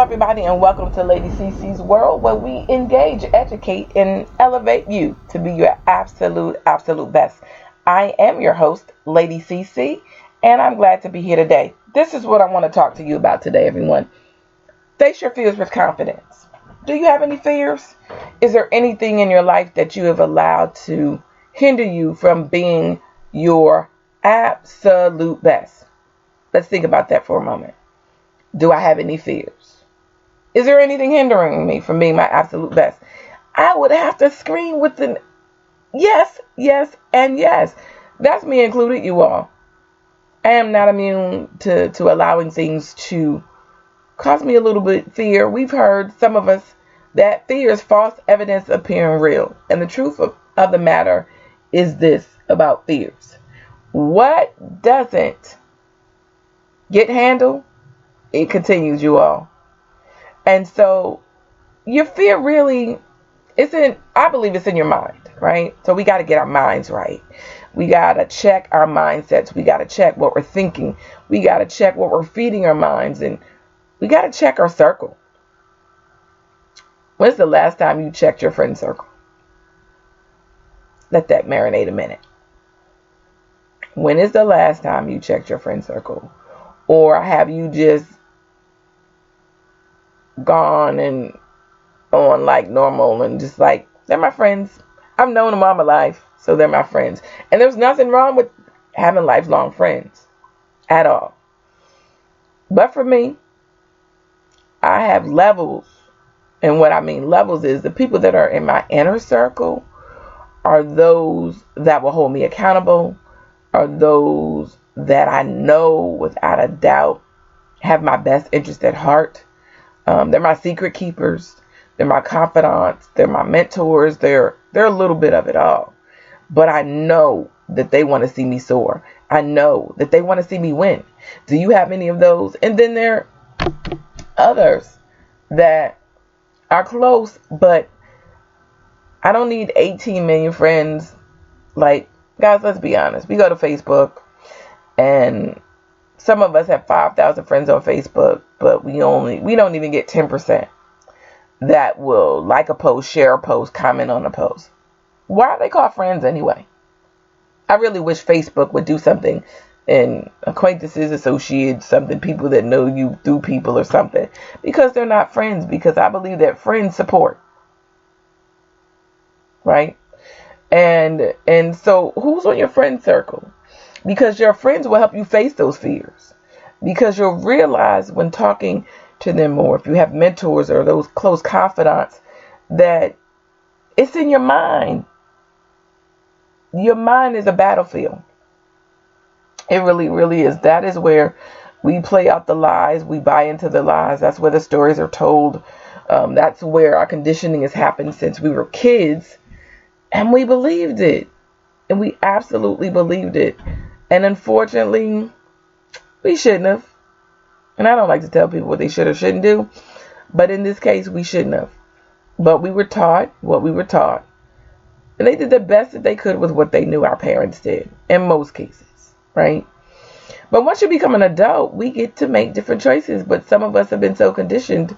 everybody, and welcome to Lady CC's World, where we engage, educate, and elevate you to be your absolute best. I am your host, Lady CC, and I'm glad to be here today. This is what I want to talk to you about today, everyone. Face your fears with confidence. Do you have any fears? Is there anything in your life that you have allowed to hinder you from being your absolute best? Let's think about that for a moment. Do I have any fears? Is there anything hindering me from being my absolute best? I would have to scream with an yes, yes, and yes. That's me included, you all. I am not immune to allowing things to cause me a little bit fear. We've heard, some of us, that fear is false evidence appearing real. And the truth of the matter is this about fears. What doesn't get handled, it continues, you all. And so your fear really isn't, I believe it's in your mind, right? So we got to get our minds right. We got to check our mindsets. We got to check what we're thinking. We got to check what we're feeding our minds. And we got to check our circle. When's the last time you checked your friend circle? Let that marinate a minute. When is the last time you checked your friend circle? Or have you just gone and on like normal and just like, they're my friends. I've known them all my life, so they're my friends. And there's nothing wrong with having lifelong friends at all. But for me, I have levels. And what I mean levels is the people that are in my inner circle are those that will hold me accountable, are those that I know without a doubt have my best interest at heart. They're my secret keepers. They're my confidants. They're my mentors. They're a little bit of it all. But I know that they want to see me soar. I know that they want to see me win. Do you have any of those? And then there are others that are close, but I don't need 18 million friends. Like, guys, let's be honest. We go to Facebook, and some of us have 5,000 friends on Facebook, but we don't even get 10% that will like a post, share a post, comment on a post. Why are they called friends anyway? I really wish Facebook would do something, and acquaintances, associates, something, people that know you through people or something, because they're not friends, because I believe that friends support. Right? And so who's on your friend circle? Because your friends will help you face those fears. Because you'll realize when talking to them more, if you have mentors or those close confidants, that it's in your mind. Your mind is a battlefield. It really, really is. That is where we play out the lies. We buy into the lies. That's where the stories are told. That's where our conditioning has happened since we were kids. And we believed it. And we absolutely believed it. And unfortunately, we shouldn't have. And I don't like to tell people what they should or shouldn't do. But in this case, we shouldn't have. But we were taught what we were taught. And they did the best that they could with what they knew our parents did. In most cases. Right? But once you become an adult, we get to make different choices. But some of us have been so conditioned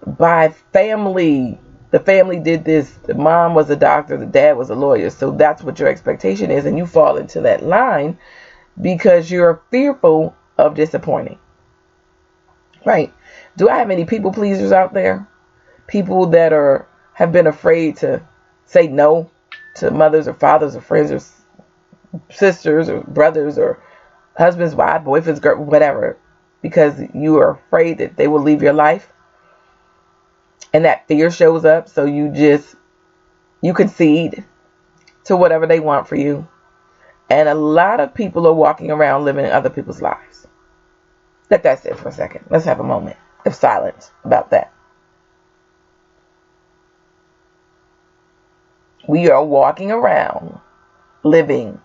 by family. The family did this. The mom was a doctor. The dad was a lawyer. So that's what your expectation is. And you fall into that line because you're fearful of disappointing. Right? Do I have any people pleasers out there? People that have been afraid to say no to mothers or fathers or friends or sisters or brothers or husbands, wives, boyfriends, girl, whatever, because you are afraid that they will leave your life. And that fear shows up, so you concede to whatever they want for you. And a lot of people are walking around living in other people's lives. Let that sit for a second. Let's have a moment of silence about that. We are walking around living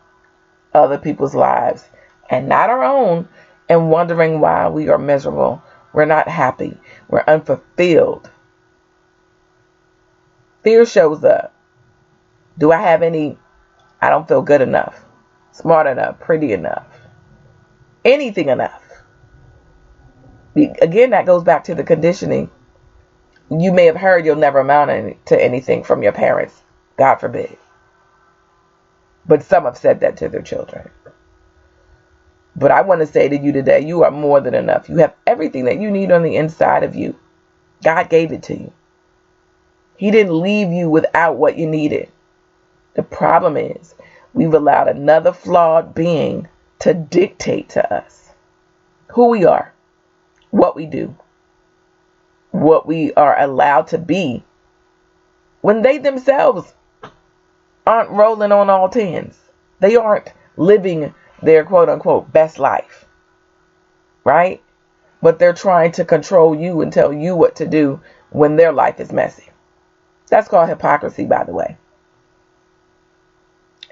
other people's lives and not our own, and wondering why we are miserable. We're not happy. We're unfulfilled. Fear shows up. Do I have any? I don't feel good enough, smart enough, pretty enough, anything enough. Again, that goes back to the conditioning. You may have heard you'll never amount to anything from your parents. God forbid. But some have said that to their children. But I want to say to you today, you are more than enough. You have everything that you need on the inside of you. God gave it to you. He didn't leave you without what you needed. The problem is we've allowed another flawed being to dictate to us who we are, what we do, what we are allowed to be, when they themselves aren't rolling on all tens. They aren't living their quote unquote best life, right? But they're trying to control you and tell you what to do when their life is messy. That's called hypocrisy, by the way.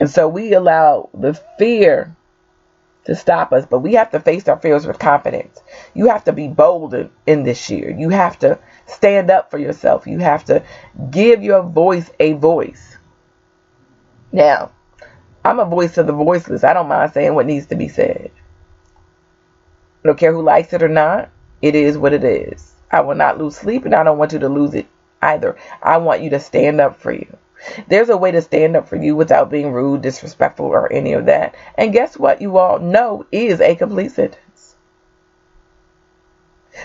And so we allow the fear to stop us, but we have to face our fears with confidence. You have to be bold in this year. You have to stand up for yourself. You have to give your voice a voice. Now, I'm a voice of the voiceless. I don't mind saying what needs to be said. I don't care who likes it or not. It is what it is. I will not lose sleep, and I don't want you to lose it either. I want you to stand up for you. There's a way to stand up for you without being rude, disrespectful, or any of that. And guess what? You all know is a complete sentence.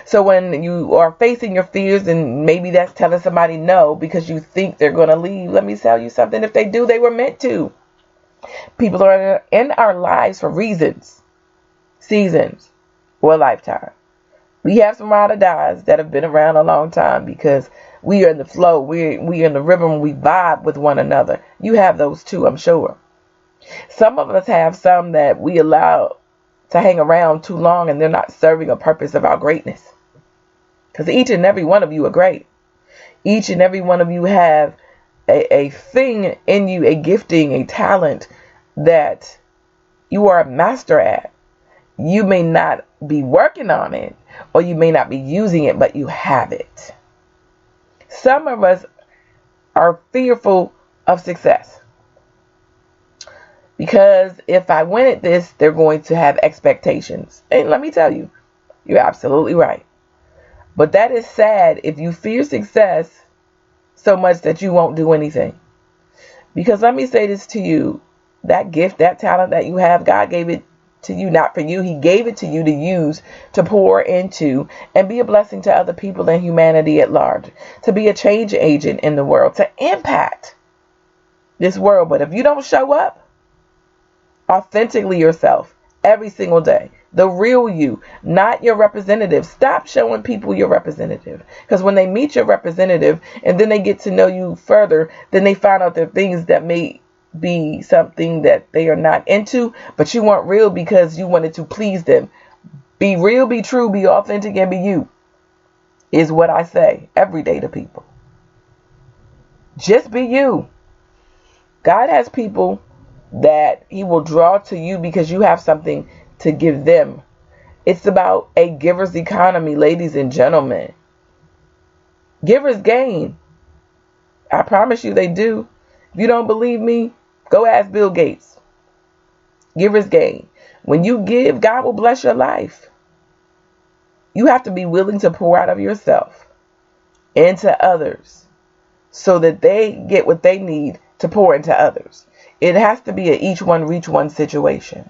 So when you are facing your fears, and maybe that's telling somebody no because you think they're going to leave, let me tell you something. If they do, they were meant to. People are in our lives for reasons, seasons, or a lifetime. We have some ride or dies that have been around a long time because we are in the flow. We are in the rhythm. We vibe with one another. You have those too, I'm sure. Some of us have some that we allow to hang around too long, and they're not serving a purpose of our greatness. Because each and every one of you are great. Each and every one of you have a thing in you, a gifting, a talent that you are a master at. You may not be working on it, or you may not be using it, but you have it. Some of us are fearful of success. Because if I win at this, they're going to have expectations. And let me tell you, you're absolutely right. But that is sad if you fear success so much that you won't do anything. Because let me say this to you, that gift, that talent that you have, God gave it to you, not for you. He gave it to you to use, to pour into, and be a blessing to other people and humanity at large. To be a change agent in the world, to impact this world. But if you don't show up authentically yourself every single day, the real you, not your representative. Stop showing people your representative. Because when they meet your representative and then they get to know you further, then they find out there are things that may be something that they are not into, but you weren't real because you wanted to please them. Be real, be true, be authentic, and be you, is what I say every day to people. Just be you. God has people that he will draw to you because you have something to give them. It's about a giver's economy, ladies and gentlemen. Givers gain. I promise you they do. If you don't believe me, go ask Bill Gates. Givers gain. When you give, God will bless your life. You have to be willing to pour out of yourself into others so that they get what they need to pour into others. It has to be a each one reach one situation.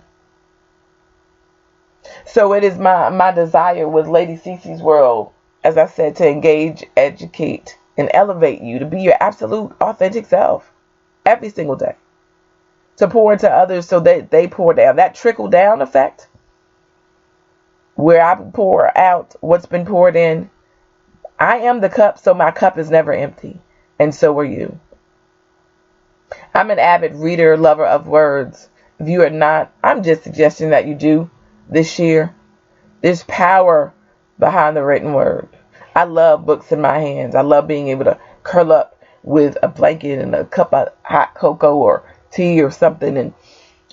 So it is my desire with Lady Cece's World, as I said, to engage, educate, and elevate you to be your absolute authentic self every single day. To pour into others so that they pour down. That trickle down effect, where I pour out what's been poured in. I am the cup, so my cup is never empty. And so are you. I'm an avid reader, lover of words. If you are not, I'm just suggesting that you do this year. There's power behind the written word. I love books in my hands. I love being able to curl up with a blanket and a cup of hot cocoa or tea or something and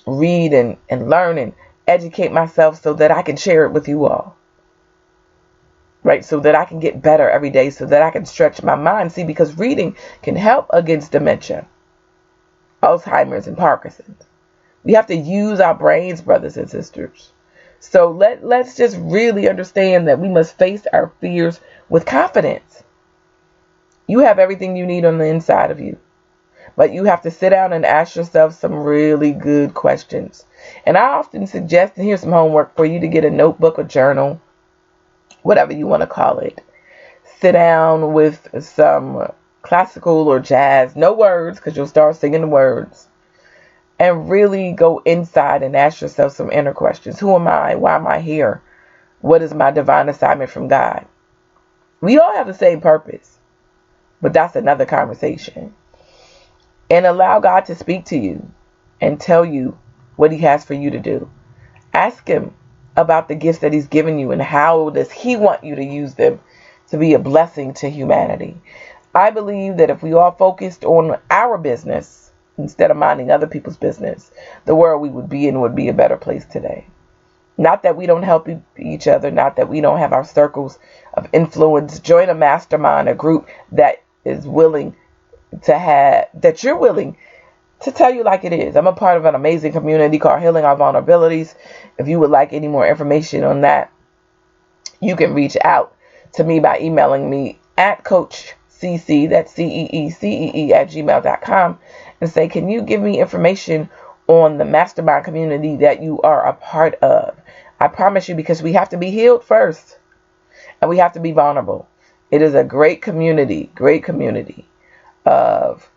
read and learn and educate myself so that I can share it with you all. Right? So that I can get better every day, so that I can stretch my mind. See, because reading can help against dementia, Alzheimer's, and Parkinson's. We have to use our brains, brothers and sisters. So let's just really understand that we must face our fears with confidence. You have everything you need on the inside of you. But you have to sit down and ask yourself some really good questions. And I often suggest, and here's some homework for you, to get a notebook or journal, whatever you want to call it. Sit down with some classical or jazz, no words, because you'll start singing the words. And really go inside and ask yourself some inner questions. Who am I? Why am I here? What is my divine assignment from God? We all have the same purpose, but that's another conversation. And allow God to speak to you and tell you what he has for you to do. Ask him about the gifts that he's given you and how does he want you to use them to be a blessing to humanity. I believe that if we all focused on our business instead of minding other people's business, the world we would be in would be a better place today. Not that we don't help each other, not that we don't have our circles of influence. Join a mastermind, a group that is willing to have, that you're willing to tell you like it is. I'm a part of an amazing community called Healing Our Vulnerabilities. If you would like any more information on that, you can reach out to me by emailing me at Coach CC, that's CEECEE at gmail.com, and say, can you give me information on the mastermind community that you are a part of? I promise you, because we have to be healed first and we have to be vulnerable. It is a great community of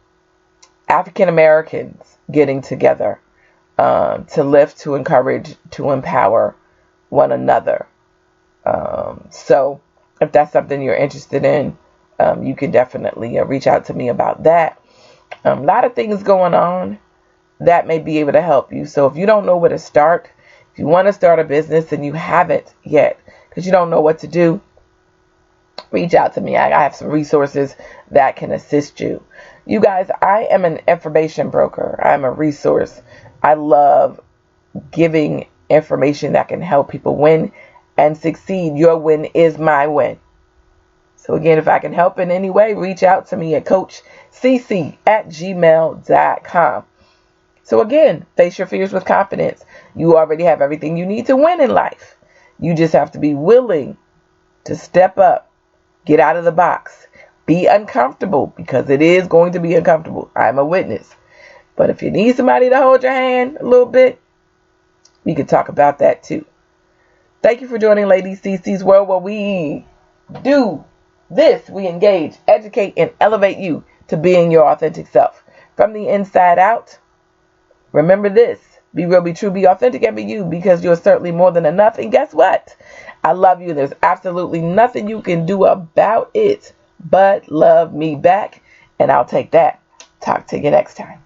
African Americans getting together to lift, to encourage, to empower one another. So if that's something you're interested in, you can definitely reach out to me about that. A lot of things going on that may be able to help you. So if you don't know where to start, if you want to start a business and you haven't yet because you don't know what to do, reach out to me. I have some resources that can assist you. You guys, I am an information broker. I'm a resource. I love giving information that can help people win and succeed. Your win is my win. So again, if I can help in any way, reach out to me at coachcc at gmail.com. So again, face your fears with confidence. You already have everything you need to win in life. You just have to be willing to step up. Get out of the box. Be uncomfortable, because it is going to be uncomfortable. I'm a witness. But if you need somebody to hold your hand a little bit, we can talk about that too. Thank you for joining Lady CC's World, where we do this. We engage, educate, and elevate you to being your authentic self. From the inside out, remember this. Be real, be true, be authentic, and be you, because you're certainly more than enough. And guess what? I love you. There's absolutely nothing you can do about it but love me back. And I'll take that. Talk to you next time.